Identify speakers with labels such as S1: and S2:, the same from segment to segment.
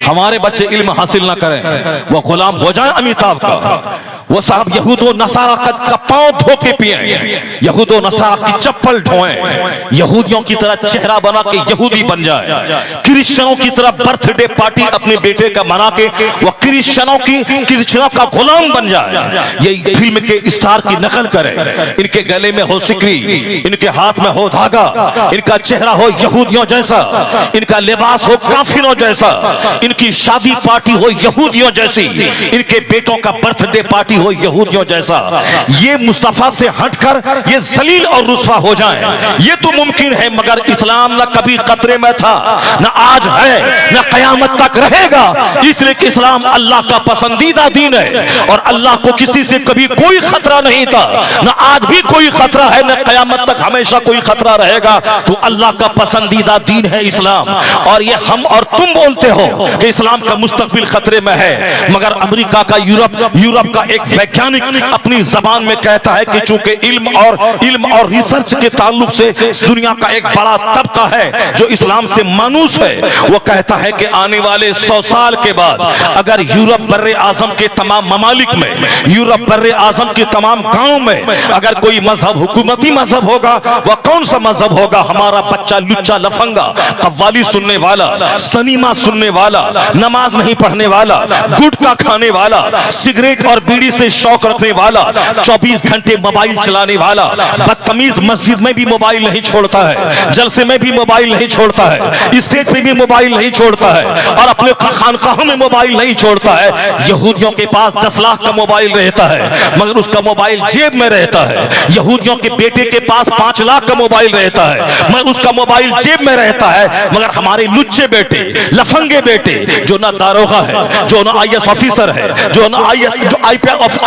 S1: हमारे बच्चे इल्म हासिल ना करें, वो गुलाम हो जाए अमिताभ का। वो साहब यहूदो नसारा का पांव धो के पिए, यहूदो नसारा की चप्पल ढोएं, यहूदियों की तरह चेहरा बना के यहूदी बन जाए, क्रिश्चियनों की तरह बर्थडे पार्टी अपने बेटे का मना के वो क्रिश्चियनों का गुलाम बन जाए। ये फिल्म के स्टार की नकल करे, इनके गले में हो सिकरी, इनके हाथ में हो धागा, इनका चेहरा हो यहूदियों जैसा, इनका लिबास हो काफिरों जैसा, इनकी शादी पार्टी हो यहूदियों जैसी, इनके बेटों का बर्थडे पार्टी हो यहूदियों जैसा। ये मुस्तफा से हटकर ये जलील और रुस्वा हो जाएं, ये तो मुमकिन है, मगर इस्लाम न कभी खतरे में था, न आज है, न कयामत तक रहेगा। इसलिए कि इस्लाम अल्लाह का पसंदीदा दीन है और अल्लाह को किसी से कभी कोई खतरा नहीं था, न आज भी कोई खतरा है, न कयामत तक हमेशा कोई खतरा रहेगा। तो अल्लाह का पसंदीदा दीन है इस्लाम। और ये हम और तुम बोलते हो कि इस्लाम का मुस्तकबिल खतरे में है, मगर अमेरिका का यूरोप का एक वैज्ञानिक अपनी जबान में कहता है कि चूंकि इल्म और रिसर्च के ताल्लुक से दुनिया का एक बड़ा तबका है जो इस्लाम से मानूस है, वो कहता है कि आने वाले 100 साल के बाद अगर यूरोप बर्रे आजम के तमाम ममालिक में, यूरोप बर्रे आजम के तमाम गांव में अगर कोई मजहब हुकूमती मजहब होगा, वह कौन सा मजहब होगा? हमारा बच्चा लुच्चा लफंगा कव्वाली सुनने वाला, सनीमा सुनने वाला, नमाज नहीं पढ़ने वाला, गुटखा खाने वाला, सिगरेट और बीड़ी से शौक रखने वाला, 24 घंटे मोबाइल चलाने वाला, बदतमीज मस्जिद में भी मोबाइल नहीं छोड़ता है, जलसे में भी मोबाइल नहीं छोड़ता है, स्टेज पे भी मोबाइल नहीं छोड़ता है और अपने खानकाहों में मोबाइल नहीं छोड़ता है। यहूदियों के पास 10 लाख का मोबाइल रहता है मगर उसका मोबाइल जेब में रहता है। यहूदियों के बेटे के पास 5 लाख का मोबाइल रहता है मगर उसका मोबाइल जेब में रहता है। मगर हमारे लुच्चे बेटे, लफंगे बेटे, जो ना दारोगा है, जो ना IAS ऑफिसर है, जो ना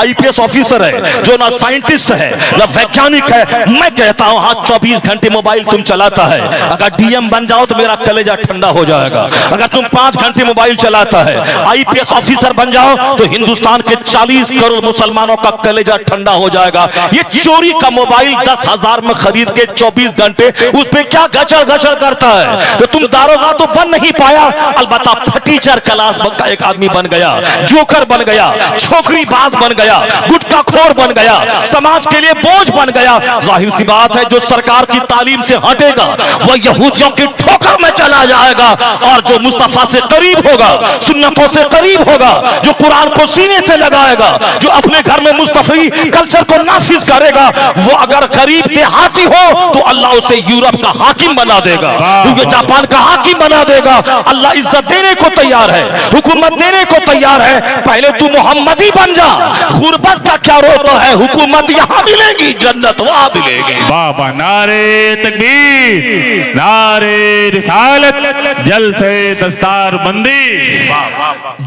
S1: IPS ऑफिसर है, जो ना साइंटिस्ट है, ना वैज्ञानिक है, मैं कहता हूं हाँ 24 घंटे मोबाइल तुम चलाता है, अगर DM बन जाओ तो मेरा कलेजा ठंडा हो जाएगा। अगर तुम 5 घंटे मोबाइल चलाता है, IPS ऑफिसर बन जाओ तो हिंदुस्तान के 40 करोड़ मुसलमानों का कलेजा ठंडा हो जाएगा। ये चोरी का मोबाइल 10,000 में खरीद के 24 घंटे उस पे क्या गचड़ गचड़ करता है? तो तुम दारोगा तो बन नहीं पाया, अलबत्ता फटीचर क्लास का एक आदमी बन गया, जोकर बन गया, छोकरी बाज बन गया, गुटखा खोर बन गया, समाज के लिए बोझ बन गया। जाहिर सी बात है जो सरकार की तालीम से हटेगा वह यहूदियों की ठोकर में चला जाएगा और जो मुस्तफा से करीब होगा, सुन्नतों से करीब होगा, जो कुरान को सीने से लगाएगा, जो अपने घर में मुस्तफी कल्चर को नाफिज करेगा, वो अगर गरीब देहाती हो तो अल्लाह उसे यूरोप का हाकिम बना देगा, जापान का हाकिम बना देगा। अल्लाह इज्जत देने को तैयार है, हुकूमत देने को तैयार है। पहले तू मोहम्मदी बन जा, गुर्बत का क्या रोता है? हुकूमत यहाँ मिलेगी, जन्नत वहां मिलेगी।
S2: बाबा नारे तकबीर, नारे रिसालत, जल से दस्तार बंदी।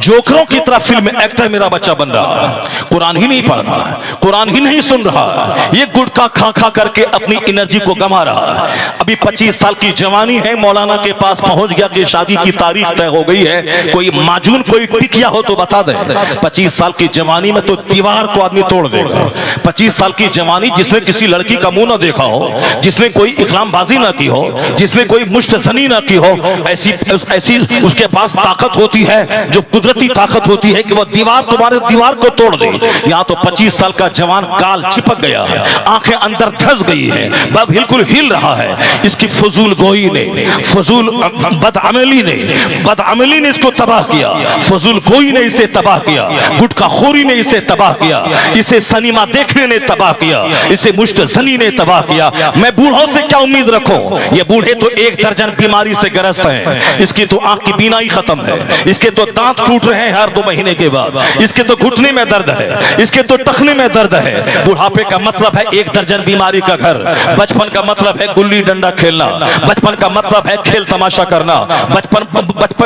S1: जोकरों की तरह फिल्म एक्टर मेरा बच्चा बन रहा है, कुरान ही नहीं पढ़ रहा है, कुरान ही नहीं सुन रहा है, ये गुटखा खा खा करके अपनी एनर्जी को गंवा रहा है। अभी 25 साल की जवानी है, मौलाना के पास पहुंच गया कि शादी की तारीख तय हो गई है, कोई माजून कोई टिकिया हो तो बता दे। 25 साल की जवानी में तो दीवार को आदमी तोड़ देगा। 25 साल की जवानी जिसने किसी लड़की का मुंह ना देखा हो, जिसने कोई इकरामबाजी ना की हो, जिसने कोई मुश्तजनी ना की हो, ऐसी उसके पास ताकत होती है, जो कुदरती ताकत होती है कि वह तुम्हारे दीवार को तोड़ दे। यहाँ तो 25 साल का जवान गाल चिपक गया है, आंखें अंदर धंस गई है, वह बिल्कुल हिल रहा है। इसकी फजूल गोई ने, फजूल बदअमली ने इसको तबाह किया, फजूल गोई ने इसे तबाह किया, गुटखा खोरी ने इसे तबाह किया, इसे सनीमा देखने ने तबाह किया, इसे मुश्तजनी ने तबाह किया। मैं बूढ़ों से क्या उम्मीद रखूं? ये बूढ़े तो 1 दर्जन बीमारी से ग्रस्त हैं। इसकी तो आंख की बीनाई खत्म है, इसके तो दांत टूट रहे हैं हर 2 महीने के बाद, इसके तो घुटने में दर्द है, इसके तो टखने में दर्द है। बुढ़ापे का मतलब है 1 दर्जन बीमारी का घर, बचपन का मतलब है गुल्ली डंडा खेलना, बचपन का मतलब है खेल तमाशा करना।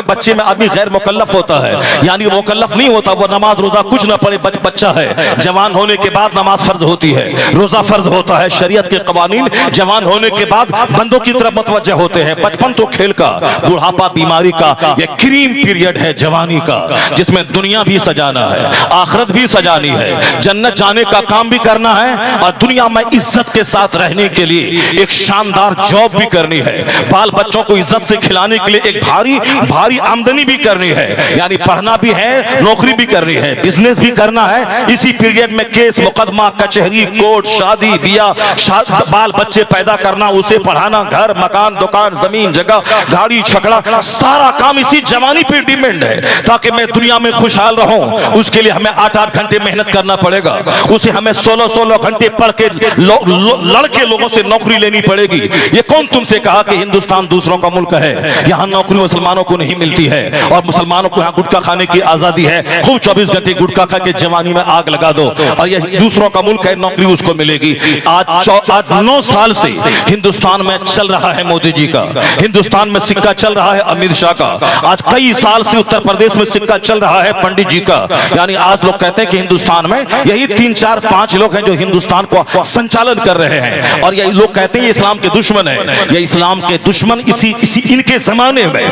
S1: बच्चे में आदमी गैर मुकल्लफ होता है, यानी मुकल्लफ नहीं होता, वो नमाज रोजा कुछ ना पढ़े, बच्चा है। जवान होने के बाद नमाज फर्ज होती है, रोजा फर्ज होता है, शरीयत के कवानीन जवान होने के बाद बंदों की तरफ मुतवज्जह होते हैं। बचपन तो खेल का, बुढ़ापा बीमारी का, ये क्रीम पीरियड है जवानी का। जिसमें दुनिया भी सजाना है, आखिरत भी सजानी है, जन्नत जाने का काम भी करना है और दुनिया में इज्जत के साथ रहने के लिए एक शानदार जॉब भी करनी है, बाल बच्चों को इज्जत से खिलाने के लिए एक भारी भारी आमदनी भी करनी है, यानी पढ़ना भी है, नौकरी भी करनी है, बिजनेस भी करना है। इसी पीरियड में केस मुकदमा, कचहरी, कोर्ट, शादी ब्याह, बाल बच्चे पैदा करना, उसे पढ़ाना, घर मकान दुकान जमीन जगह गाड़ी छकड़ा, सारा काम इसी जवानी पे डिपेंड है। ताकि मैं दुनिया में खुशहाल रहूं, उसके लिए हमें 8-8 घंटे मेहनत करना पड़ेगा, उसे हमें 16-16 घंटे पढ़ के लड़के लोगों से नौकरी लेनी पड़ेगी। ये कौन तुमसे कहा कि हिंदुस्तान दूसरों का मुल्क है? यहाँ नौकरी मुसलमानों को नहीं मिलती है और मुसलमानों को यहाँ गुटखा खाने की आजादी है। खूब 24 घंटे गुटखा खा के जवानी में आग लगा दो और ये दूसरों का मुल्क है, नौकरी उसको मिलेगी। आज 9 साल से हिंदुस्तान में चल रहा है मोदी जी का, हिंदुस्तान में सिक्का चल रहा है अमित शाह का, आज कई साल से उत्तर प्रदेश में सिक्का चल रहा है पंडित जी का। यानी आज लोग कहते हैं कि हिंदुस्तान में यही 3-4-5 लोग हैं जो हिंदुस्तान को संचालन कर रहे हैं और यही लोग कहते हैं ये इस्लाम के दुश्मन है। ये इस्लाम के दुश्मन इसी इनके जमाने में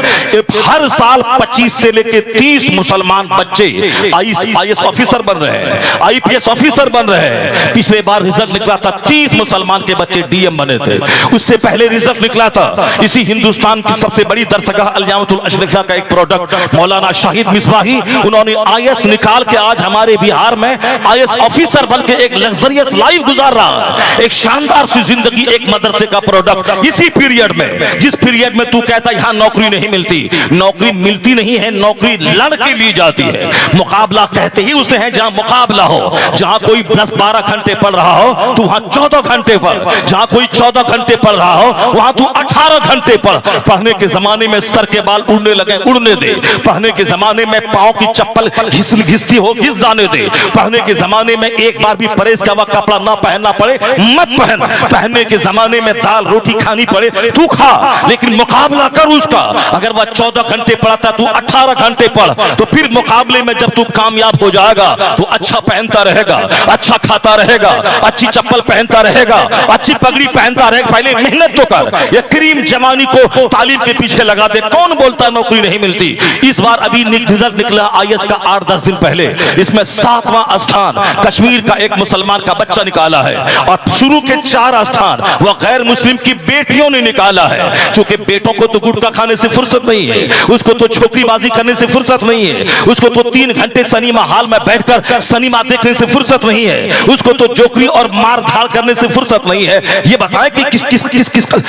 S1: हर साल 25 से लेकर 30 मुसलमान बच्चे IAS ऑफिसर बन रहे हैं, IPS ऑफिसर बन रहे हैं। पिछले बार रिजल्ट निकला था 30 मुसलमान के बच्चे DM बने थे। उससे पहले रिजल्ट निकला था इसी हिंदुस्तान की सबसे बड़ी दरसगाह अल-जामिअतुल अशरफिया का एक प्रोडक्ट मौलाना शाहिद मिसबाही, उन्होंने IAS निकाल के आज हमारे बिहार में IAS ऑफिसर बन के एक लग्जरियस लाइफ गुजार रहा है, एक शानदार सी जिंदगी, एक मदरसे का प्रोडक्ट। इसी पीरियड में, जिस पीरियड में तू कहता यहाँ नौकरी नहीं मिलती, नौकरी मिलती नहीं है, नौकरी लड़ के ली जाती है। मुकाबला कहते ही उसे है जहां मुकाबला हो, जहां कोई 10-12 घंटे पढ़ रहा हो तू वहां 14 घंटे पढ़, जहां कोई 14 घंटे पढ़ रहा हो वहां तू 18 घंटे पढ़। पढ़ने के जमाने में सर के बाल उड़ने लगे, उड़ने दे। पढ़ने के जमाने में पांव की चप्पल घिसती हो, घिस जाने दे। पढ़ने के जमाने में एक बार भी परहेज का वह कपड़ा ना पहनना पड़े, मत पहन। पहनने के जमाने में दाल रोटी खानी पड़े तू खा, लेकिन मुकाबला कर उसका। अगर वह 14 घंटे पढ़ता तू 18 घंटे पढ़, तो फिर मुकाबले में जब तू कामयाब हो जाएगा तो अच्छा पहनता रहेगा, अच्छा खाता रहेगा, अच्छी चप्पल पहनता रहेगा, अच्छी पगड़ी पहनता रहेगा। पहले मेहनत तो कर, ये क्रीम जवानी को तालीम के पीछे लगा दे। कौन बोलता नौकरी नहीं मिलती? इस बार अभी रिजल्ट निकला IAS का 8-10 दिन पहले, इसमें 7वां स्थान कश्मीर का एक मुसलमान का बच्चा निकाला है और शुरू के 4 स्थान वह गैर मुस्लिम की बेटियों ने निकाला है। क्योंकि बेटों को तो गुटखा खाने से फुर्सत नहीं है, उसको तो छोकरीबाजी करने से फुर्सत नहीं है, उसको तो 3 घंटे सिनेमा हॉल में बैठकर सिनेमा देखने से फुर्सत नहीं है, उसको तो जोकरी और मार धाड़ करने से फुर्सत नहीं है। ये बताएं कि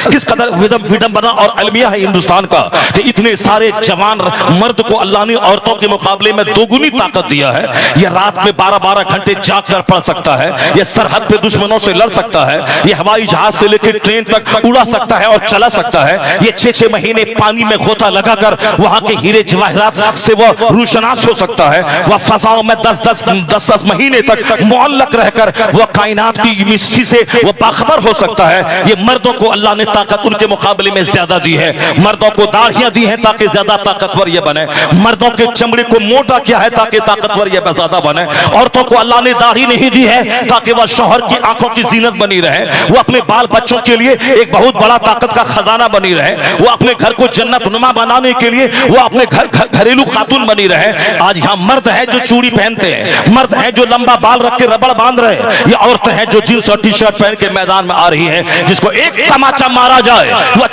S1: किस कदर विडंबना और अलमिया है हिंदुस्तान का कि इतने सारे जवान मर्द को अल्लाह ने औरतों के मुकाबले में दोगुनी ताकत दिया है। ये रात में 12-12 घंटे जाग कर पढ़ सकता है, ये सरहद पे दुश्मनों से लड़ सकता है, ये हवाई जहाज से लेकर ट्रेन तक उड़ा सकता है और चला सकता है, ये 6-6 महीने पानी में गोता लगाकर वहां के हीरे जवाहरात से वो रोशनास हो सकता है, वह फजाओं में 10-10 महीने तक मुअल्लक रहकर वह कायनात की मिस्ट्री से वो बाखबर हो सकता है। ये मर्दों को अल्लाह ने ताकत उनके मुकाबले में ज्यादा दी है। मर्दों को दाढ़ियां दी हैं ताकि ज्यादा ताकतवर ये बने, मर्दों के चमड़े को मोटा किया है ताकि ताकतवर ये ज्यादा बने। औरतों को अल्लाह ने दाढ़ी नहीं दी है ताकि वह शौहर की आंखों की जीनत बनी रहे, वो अपने बाल बच्चों के लिए एक बहुत बड़ा ताकत का खजाना बनी रहे, वो अपने घर को जन्नत नुमा बनाने के लिए वो अपने घरेलू खातून बनी रहे। आज यहाँ मर्द है जो चूड़ी पहनते हैं, मर्द है जो लंबा बाल रख के रबड़ बांध रहे हैं, ये औरतें हैं जो जींस और टी-शर्ट पहन के मैदान में आ रही है। जिसको एक तमाचा मारा जाए वह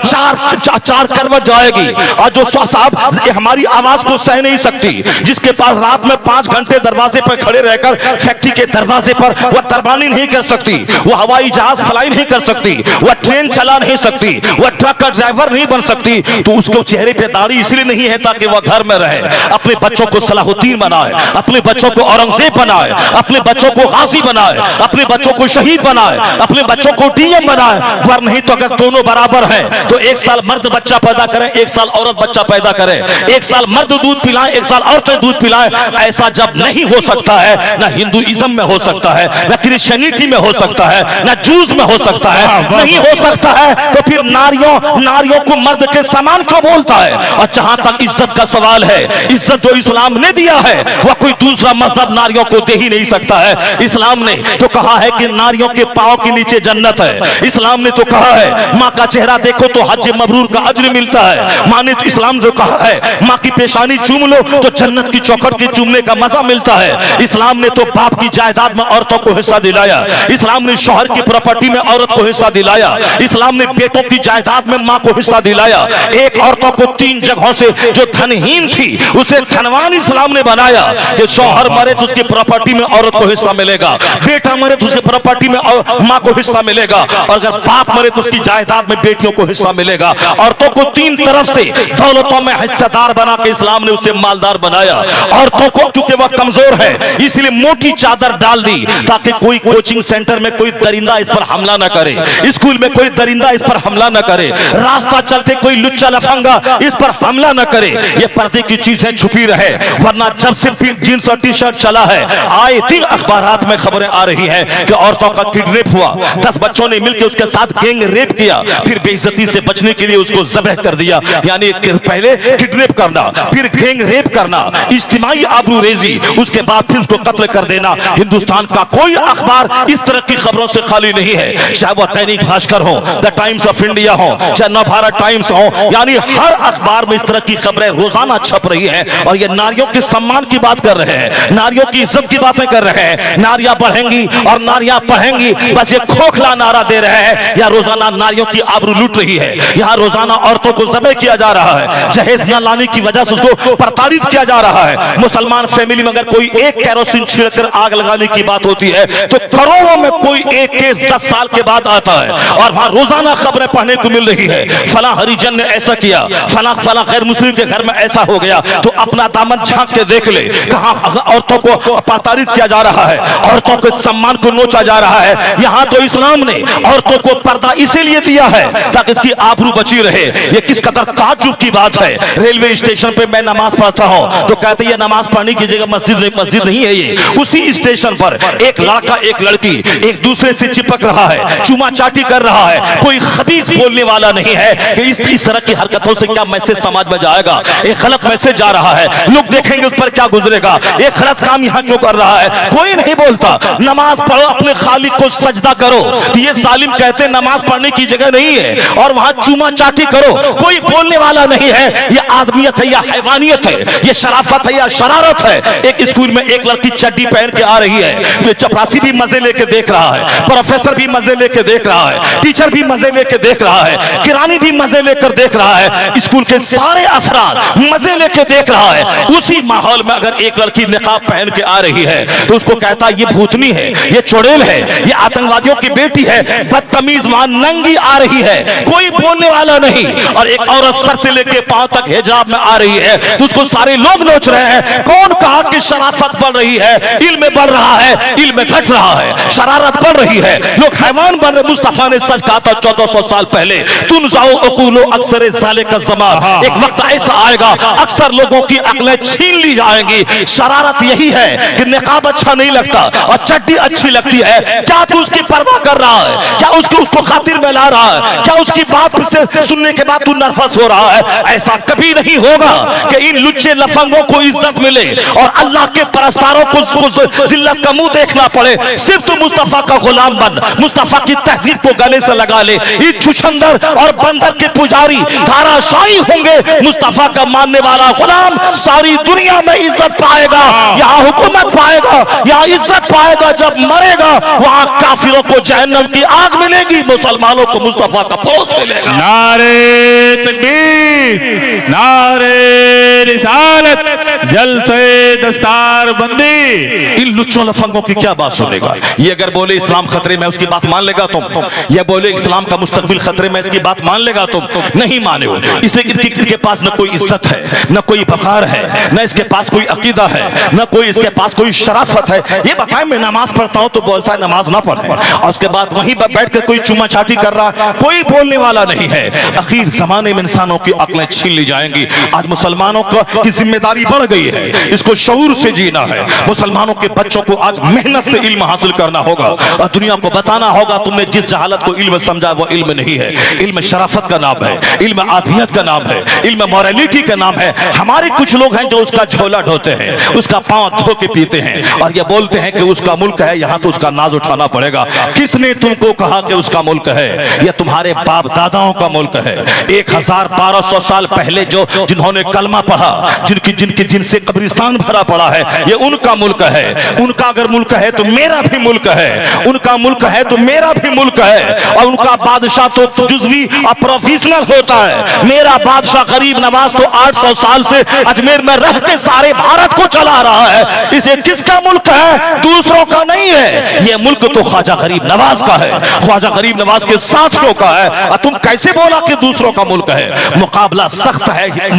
S1: चार करवट जाएगी और जो साहब हमारी आवाज को सह नहीं सकती, जिसके पास रात में 5 घंटे दरवाजे पर खड़े रहकर फैक्ट्री के दरवाजे पर वह तरबानी नहीं कर सकती, वह हवाई जहाज फ्लाई नहीं कर सकती, वह ट्रेन चला नहीं सकती, वह ट्रक का ड्राइवर नहीं बन सकती, तो उसको चेहरे पे दाढ़ी इसलिए नहीं है ताकि वह घर में रहे, अपने बच्चों को सलाहुद्दीन बनाए, अपने बच्चों को औरंगजेब बनाए, अपने बच्चों को गाजी बनाए, अपने बच्चों को शहीद बनाए, अपने बच्चों को DM बनाए। पर नहीं तो अगर दोनों बराबर हैं तो एक साल मर्द बच्चा पैदा करें, एक साल औरत बच्चा पैदा करे, एक साल मर्द दूध पिलाएं, एक साल औरतें दूध पिलाएं। ऐसा जब नहीं हो सकता है, ना हिंदुइज्म में हो सकता है, ना क्रिश्चियनिटी में हो सकता है, ना जूस में हो सकता है, नहीं हो सकता है, तो फिर नारियों को मर्द के समान क्यों बोलता है? और जहां तक इज्जत का सवाल है, इज्जत जो इस्लाम ने दिया है वह कोई दूसरा मजहब नारियों को दे ही नहीं सकता है। इस्लाम ने तो कहा है कि नारियों के पांव के नीचे जन्नत है, इस्लाम ने तो कहा है माँ का चेहरा देखो तो हज मबरूर का अज्र मिलता है, माँ ने इस्लाम जो कहा है माँ की पेशानी चूम लो तो जन्नत की चौखट के चूमने का मजा मिलता है। इस्लाम ने तो बाप की जायदाद में औरतों को हिस्सा दिलाया, इस्लाम ने शौहर की प्रॉपर्टी में औरत को हिस्सा दिलाया, इस्लाम ने बेटों की जायदाद में मां को हिस्सा दिलाया। एक औरतों को 3 जगहों से जो धनहीन थी उसे धनवान इस्लाम ने बनाया कि शौहर मरे तो उसकी प्रॉपर्टी में औरत को हिस्सा मिलेगा, बेटा मरे तो उसकी प्रॉपर्टी में मां को हिस्सा मिलेगा, और अगर बाप मरे तो उसकी जायदाद में बेटियों को हिस्सा मिलेगा। औरतों को 3 तरफ से दौलतों में हिस्सेदार बना के इस्लाम ने उसे मालदार बनाया। औरतों को चूंकि वह कमजोर है इसलिए मोटी चादर डाल दी ताकि कोई कोचिंग सेंटर में कोई दरिंदा इस पर हमला न करे, स्कूल में कोई दरिंदा इस पर हमला न करे, रास्ता चलते कोई लुच्चा लफंगा इस पर हमला न करे। ये पर्दे की चीजें छुपी रहे, वरना जब से जींस और टी शर्ट चला है आए दिन अखबारात में खबरें आ रही हैं कि औरतों का किडनैप हुआ, 10 बच्चों ने मिलकर उसके साथ गैंग रेप किया, फिर बेइज्जती से बचने के लिए उसको ज़ब्ह कर दिया। यानी पहले किडनैप करना, फिर गैंग रेप करना, इज्तिमाई आबरूरेजी, उसके बाद फिर उसको कत्ल कर देना। हिंदुस्तान का कोई अखबार इस तरह की खबरों से खाली नहीं है, चाहे वह दैनिक भास्कर हो, द टाइम्स ऑफ इंडिया हो, चाहे नवभारत टाइम्स हो, यानी हर अखबार में इस तरह की खबरें रोजाना छप रही है। और ये नारियों के सम्मान की बात कर रहे हैं, नारियों की इज्जत की बातें कर रहे हैं, नारियां बढ़ेंगी और नारियां पढ़ेंगी, बस ये खोखला नारा दे रहे हैं। या रोजाना नारियों की आबरू लूट रही है, यहाँ रोजाना औरतों को ज़ब्ह किया जा रहा है, जहेज न लाने की वजह से उसको प्रताड़ित किया जा रहा है। मुसलमान फैमिली में अगर कोई एक कैरोसिन छिड़कर आग लगाने की बात होती है तो करोड़ों में कोई एक केस 10 साल के बाद आता है, और वहां रोजाना खबरें पढ़ने को मिल रही है, फला हरिजन ने ऐसा किया, फला फला गैर मुस्लिम के घर में ऐसा हो गया। तो अपना दामन झांक के देख ले, कहां औरतों को प्रताड़ित किया जा रहा है, औरतों के सम्मान को नोचा जा रहा है। यहाँ तो इस्लाम ने औरतों को पर्दा इसीलिए दिया है ताकि इसकी आबरू बची रहे। ये किस कदर ताज्जुब की बात है। रेलवे स्टेशन पे मैं नमाज पढ़ता हूँ तो कहते हैं नमाज पढ़ने की जगह मस्जिद नहीं है, ये उसी स्टेशन पर एक लड़का एक लड़की एक दूसरे से चिपक रहा है, चुमा चाटी कर रहा है, कोई खबीस बोलने वाला नहीं है कि इस तरह की हरकतों से क्या मैसेज समाज में जाएगा। एक गलत मैसेज जा रहा है, लोग देखेंगे उस पर क्या गुजरेगा, एक गलत काम यहाँ क्यों कर रहा है, कोई नहीं बोलता। नमाज पढ़ो, अपने खालिक को सजदा करो, तो ये सालिम कहते नमाज पढ़ने की जगह नहीं है और वहां चुमा चाटी करो, कोई बोलने वाला नहीं है। ये आदमियत है या हैवानियत है, ये शराफत है या शरारत है। एक स्कूल में एक लड़की चड्डी पहन के आ रही है, ये चपरासी भी मजे लेके देख रहा है, प्रोफेसर भी मजे लेके देख रहा है, टीचर भी मजे लेके देख रहा है, किरानी भी मजे लेकर देख रहा है, स्कूल के सारे अफराद मजे लेके देख रहा है। उसी माहौल में अगर एक लड़की निकाब पहन के आ रही है तो उसको कहता है ये भूतनी है, ये चुड़ैल है, ये आतंकवादियों की बेटी है, बदतमीज वहां नंगी आ रही है, कोई बोलने वाला नहीं। और एक औरत सर से लेके पांव तक हिजाब में आ रही है तो उसको सारे लोग नोच रहे हैं। कौन कहा कि शराफत बढ़ रही है, इल्म बढ़ रहा है, इल्म घट रहा है, शरारत बढ़ रही है, लोग हैवान बन रहे। मुस्तफा ने सच कहा था 1400 साल पहले, तुम जाओ अकूलो अक्सर ज़ाले का ज़मान, एक वक्त ऐसा आएगा अक्सर लोगों की अक्लें छीन ली जाएंगी। शरारत यही है कि निकाब अच्छा नहीं लगता और चड्डी अच्छी लगती है, क्या तू उसकी परवाह कर रहा है, क्या उसको खातिर में ला रहा है, क्या उसकी बात से सुनने के बाद तू नर्वस हो रहा है। ऐसा कभी नहीं होगा कि इन लुच्चे लफंगों को इज्जत मिले और अल्लाह के परस्तारों को जिल्लत का मुंह देखना पड़े। सिर्फ तू मुस्तफा का गुलाम बन, मुस्तफा की तहजीब को गले से लगा ले। इस छुछंदर और बंदर के पुजारी धाराशायी होंगे, मुस्तफा का मानने वाला गुलाम सारी दुनिया में इज्जत पाएगा, यहाँ हुकूमत पाएगा, यहाँ इज्जत पाएगा। जब मरेगा वहां काफिरों को जहन्नम की आग मिलेगी, मुसलमानों को मुस्तफा का पोस मिलेगा।
S2: नारे तकबीर, नारे रिसालत, जलसे दस्तार बंदी।
S1: इन लुच्चों लफंगों की क्या बात सुनेगा। ये अगर बोले इस्लाम खतरे में, उसकी बात मान लेगा तुम? ये बोले इस्लाम का मुस्तकबिल खतरे में, इसकी बात मान लेगा तुम? नहीं माने हो। इसलिए इनके पास न कोई इज्जत है, न कोई वकार है, न इसके पास कोई अकीदा है, न कोई इसके पास कोई शराफत है। ये बताए मैं नमाज पढ़ता हूं तो बोलता है नमाज ना पढ़े, और उसके बाद वहीं पर बैठ कर कोई चुमा चाटी कर रहा, कोई बोलने वाला नहीं है। आखिर जमाने में इंसानों की अक्लें छीन ली जाएंगी। आज मुसलमानों की जिम्मेदारी बढ़ गई है, इसको शऊर से जीना है। मुसलमानों के बच्चों को आज मेहनत से इल्म हासिल करना होगा और दुनिया को बताना होगा तुमने जिस जहालत को इल्म समझा वो इल्म नहीं है। इल्म शराफत का नाम है, इल्म आदियत का नाम है, इल्म मॉरलिटी का नाम है। हमारे कुछ लोग हैं जो उसका झोला ढोते हैं, उसका पांव धो के पीते हैं और ये बोलते हैं कि उसका मुल्क है, यहाँ तो उसका नाज उठाना पड़ेगा। किसने तुमको कहा कि उसका मुल्क है? यह तुम्हारे बाप दादाओं का मुल्क है। 1200 साल पहले जो जिन्होंने कलमा पढ़ा, जिनकी जिनकी जिनसे कब्रिस्तान भरा पड़ा है, ये उनका मुल्क है। उनका अगर मुल्क है तो मेरा भी मुल्क है, उनका मुल्क है तो मेरा भी मुल्क है। और उनका बादशाह तो जुज़वी और प्रोफेशनल होता है, मेरा बादशाह गरीब नवाज तो 800 साल से अजमेर में रह के सारे भारत को चला रहा है। इसे किसका मुल्क है? दूसरों का नहीं है। यह मुल्क तो ख्वाजा गरीब नवाज का है, ख्वाजा गरीब नवाज के साथियों का है। और तुम कैसे बोला कि दूसरों का मुल्क है? मुकाबला सख्त है।